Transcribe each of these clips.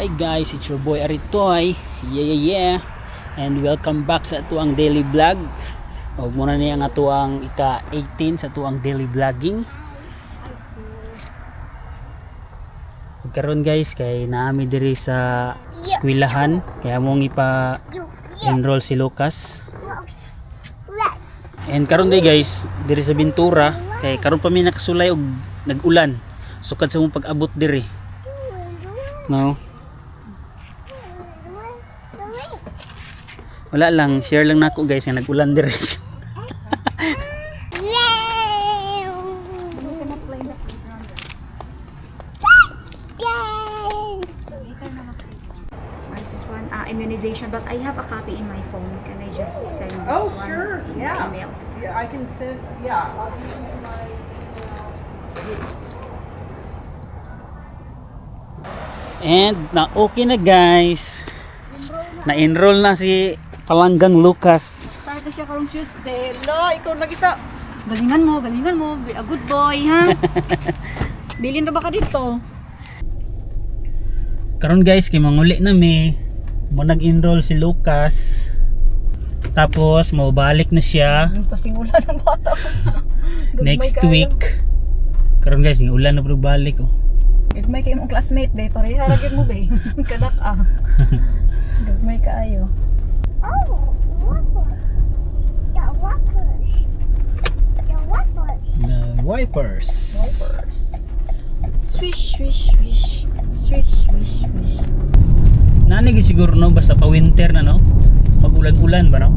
Hi guys, it's your boy Aritoy. Yeah. And welcome back sa atuang daily vlog. O muna niya ang atuang ika-18 sa atuang daily vlogging. Karon guys, kay naami diri sa eskwelahan, kaya mong ipa-enroll si Lucas. And karon day guys, diri sa Bintura, kay karon pa mi nakasulay og nag-ulan. Sukad sa mong pag-abot diri. No. Wala lang, share lang nako guys nga nag-ulan dire. This one immunization, but I have a copy in my phone. Can I just send this Oh, one sure. in Yeah. my email? Yeah, I can send. Yeah, I'll give you my. And na okay na guys. Na-enroll na si Palanggang Lucas. Start na siya karong Tuesday. La, ikaw lagi sa... Galingan mo. Be a good boy, ha? Bilin na ba ka dito? Karon guys, kay manguli na mo nag-enroll si Lucas. Tapos mo balik na siya Yung pasingulan ng bata ko. next week. Karon guys, ng ulan na pud balik oh. Gagmay kayo mong classmate, be. Pareha lagyan mo, be. Kadak, Gagmay kaayo. Oh, whoppers. The whoppers. The wipers. Wipers. Swish, swish, swish. Swish, swish, swish. Nanigi siguro no basta pa winter na no. Mag-ulan-ulan ba no?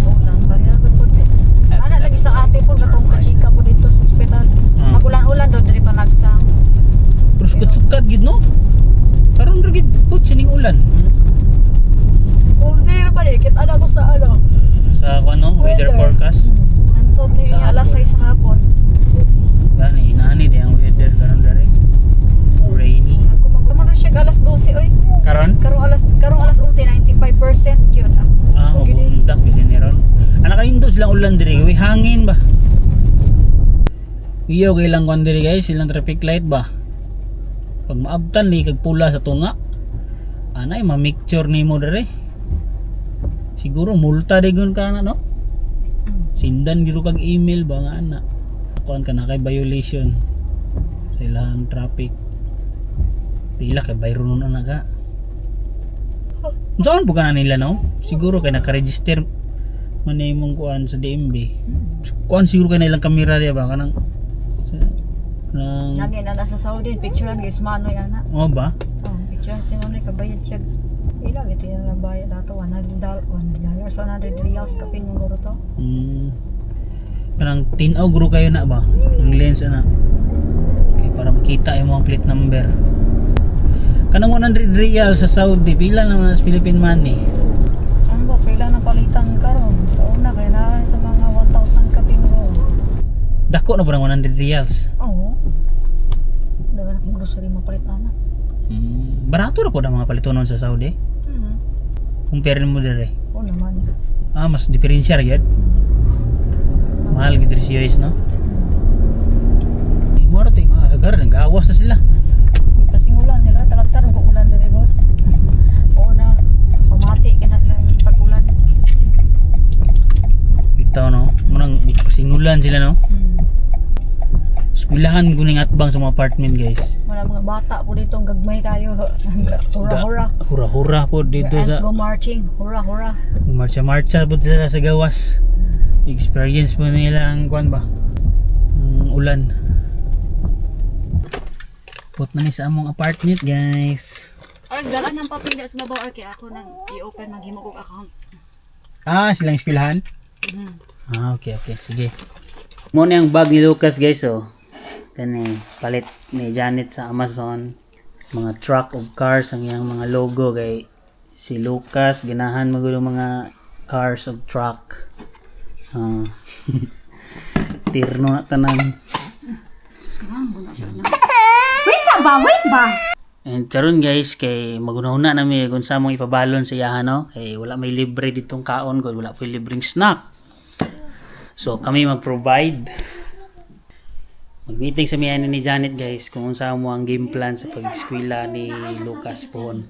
Ulan, pareha ba po? Ana lagi sa ate po, katong kachika po dito sa ospital. Mag-ulan-ulan daw, dari pa nagsang. Pero sukat-sukat gid no. Karon ra gid put sining ulan. Hindi na pa rin, kita na ko sa ano. Sa ano, weather forecast. Antod ni Sa alas 6 sa hapon. Gani inani di ang weather karon dere. Rainy. Ako magmamano siya alas 12 oy. Karon? Karong alas 11 95% yun. Ah, So, gini. mabundak gid ni ron. Anak kanindos lang ulan diri, way hangin ba? Iyo kay lang kwan diri guys, silang traffic light ba? Pag maabtan li kag pula sa tunga. Anay ma-micture nimo diri. Siguro multa digon ka na no? Sindan giro kag email ba nga ana. Kuan ka na kay violation sa ilang traffic. Pila kay bayro nun ana ka. Saan po ka na nila no? Siguro kay naka-register man imong kuan sa DMB. Kuan siguro kay na ilang kamera diya ba kanang nang Lagi na nasa Saudi, picturean guys mano yan na. oh ba? Oh, picturean si Manoy kabayad siya. Ilang ito yung nabayad ato $100, $100 reals kapin mo guro to. Kanang tinaw guro kayo na ba? Ang lens ana. Okay, para makita yung mga plate number. Kanang 100 real sa Saudi, pila naman sa Philippine money. Ano ba, pila na palitan karon? Sa una, kaya na sa mga 1,000 kapin mo. Dako na po ng 100 reals. Oo. Dagan akong grocery mapalit na. Barato na po ng mga palitonon sa Saudi. Compare mo dire. Oo naman. Ah, mas diferensya ra gyud. Mahal gid diri sa US no. Mo ra ting lugar nagawas na sila. Pasingulan sila, talagsaron ko ulan diri god. Oo na, pamati ka na lang pag-ulan. Bitaw no. Murang pasingulan sila no. Eskwelahan guning atbang sa mga apartment guys. Wala mga bata po dito, gagmay kayo. Hura-hura. Hura-hura po dito Your ants sa go marching. Hura-hura. marcha-marcha po sila sa gawas. Experience po nila ang kuan ba? Ang ulan. Put na ni sa among apartment guys. Ay, dala ng papel sa babaw or kaya ako nang i-open maghimo kong account. Ah, silang eskwelahan? Ah, okay, sige. Muna yung bag ni Lucas guys oh. Kani palit ni Janet sa Amazon. Mga truck of cars ang iyang mga logo kay si Lucas ganahan magulo mga cars of truck. Tirno na tanan. Wait ba? And karon guys kay magunahuna na mi kung sa mong ipabalon sa iyahan no kay wala may libre ditong kaon kay wala po libreng snack. So kami mag-provide. Mag-meeting sa miyan ni Janet guys kung unsa mo ang game plan sa pag-eskwela ni Lucas pohon.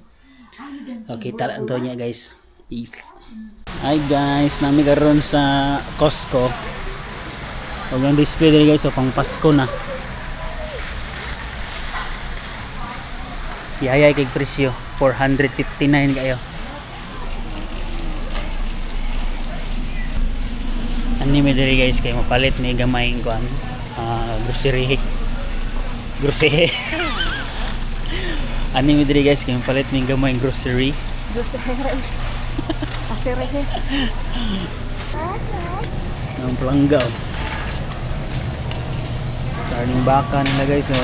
Okay, tara to niya guys. Peace. Hi guys, nami karon sa Costco. Huwag ang display dito guys, so pang Pasko na. Yayay kay presyo, 459 kayo. Ani mi diri guys kay mapalit ni gamay kuan. Grocery. Ani mi diri guys kay mapalit ni gamay grocery. Pasere. Ang pelanggaw. Karning baka nila guys, so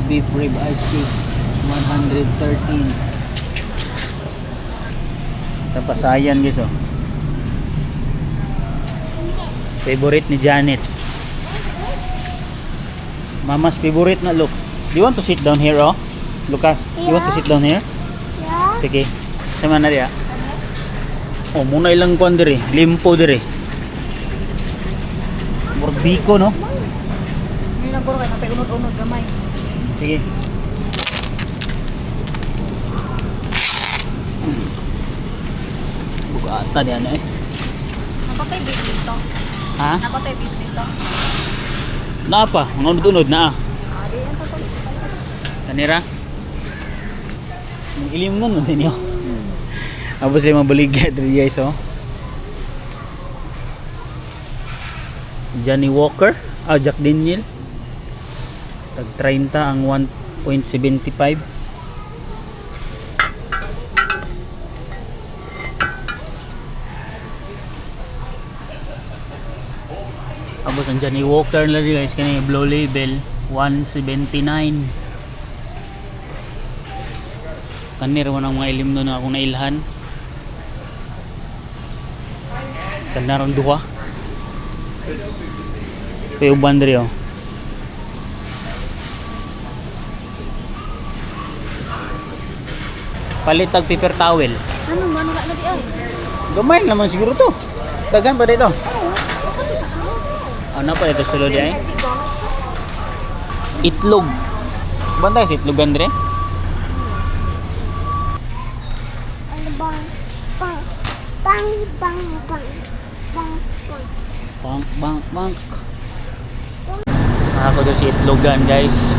beef rib ice cream 113. Tapasayan guys, oh. Favorite ni Janet. Mama's favorite na, look. Do you want to sit down here, oh? Lucas, you want to sit down here? Yeah. Sige. Sama na diya. Oh, muna ilang kuan dire, limpo dire. Murag biko, no? Hindi lang puro kayo napay-unod-unod gamay. Sige. Bugata diyan eh. Napatay beef dito. Ha? Napatay beef dito. Napa? Unod-unod na ah. Di yan pa to. Kanira? Ilim nun din yun. Tapos yung mabaligya dito guys, oh. Johnny Walker, Jack Daniel. Tag 30 ang 1.75. Tapos ang Johnny Walker na rin guys, kanina Blue Label 179. Kanira mo ng mga ilim doon na akong nailhan. Kanarang duha. Pero bandri oh. Palitag paper towel. Ano ba nila na di ay? Gamay naman siguro to. Dagan pa dito. Ano pa dito sulod ay? Itlog. Bantay sa itlog andre? Ano bang? Bang. Bang. Bang. Bang. Bang. Bang. Bang. Ako doon si itlogan guys.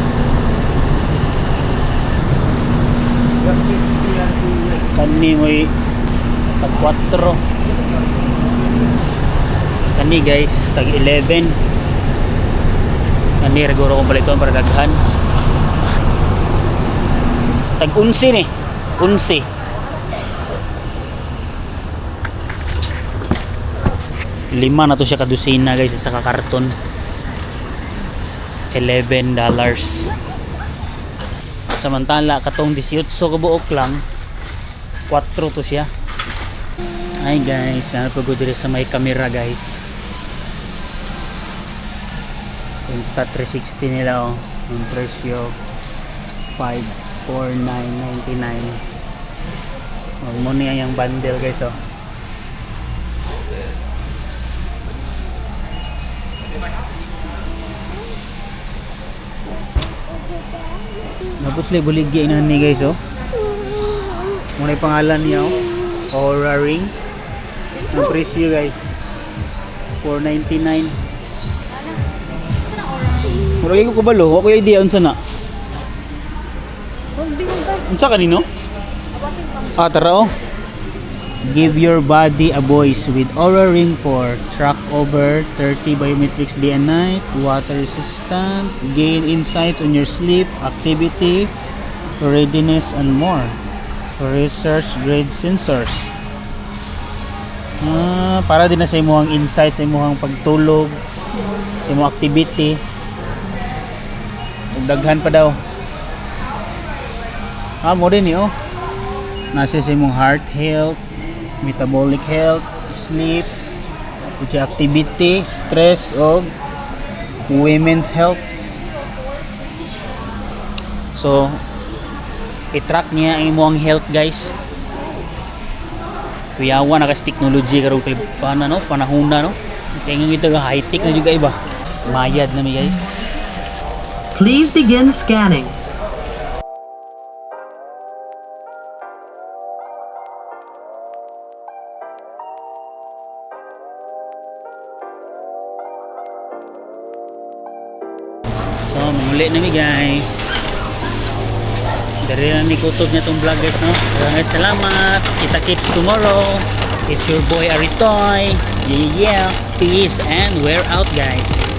Kani mo'y tag 4. Kani guys, tag 11. Kani reguro kong baliton para daghan. Tag 11 ni. 11. Lima na to siya kadusina guys sa karton. $11. Samantala katong 18 kabuok lang 4 to siya. Hi guys, napagod diri sa may camera guys. Insta360 nila oh. Yung presyo $549.99. Mo niya yung bundle guys oh. Tapos buligya inahan ni guys oh. Muna yung pangalan niya oh. Aura ring. Ang presyo guys $499. Mura ko kabalo, wa ko yung idea unsa na. Unsa kanino? Tara oh. Give your body a voice with Aura Ring 4. Track over 30 biometrics day and night. Water resistant. Gain insights on your sleep, activity, readiness, and more. Research grade sensors. Para din na sa imong insights sa imong pagtulog, sa imong activity. Daghan pa daw. Mo din ni oh. Nasa sa imong heart health, metabolic health, sleep, activity, stress, o women's health. So i-track niya ang imong health guys kuyawa na kasi technology karong pana no, panahon na no. Kaya nga ito high tech na juga iba. Mayad na mi guys. Please begin scanning. So, muli na mi guys. Dari na ni kutob niya tong vlog guys no. Maraming salamat. Kita kits tomorrow. It's your boy Aritoy. Yeah, peace and we're out guys.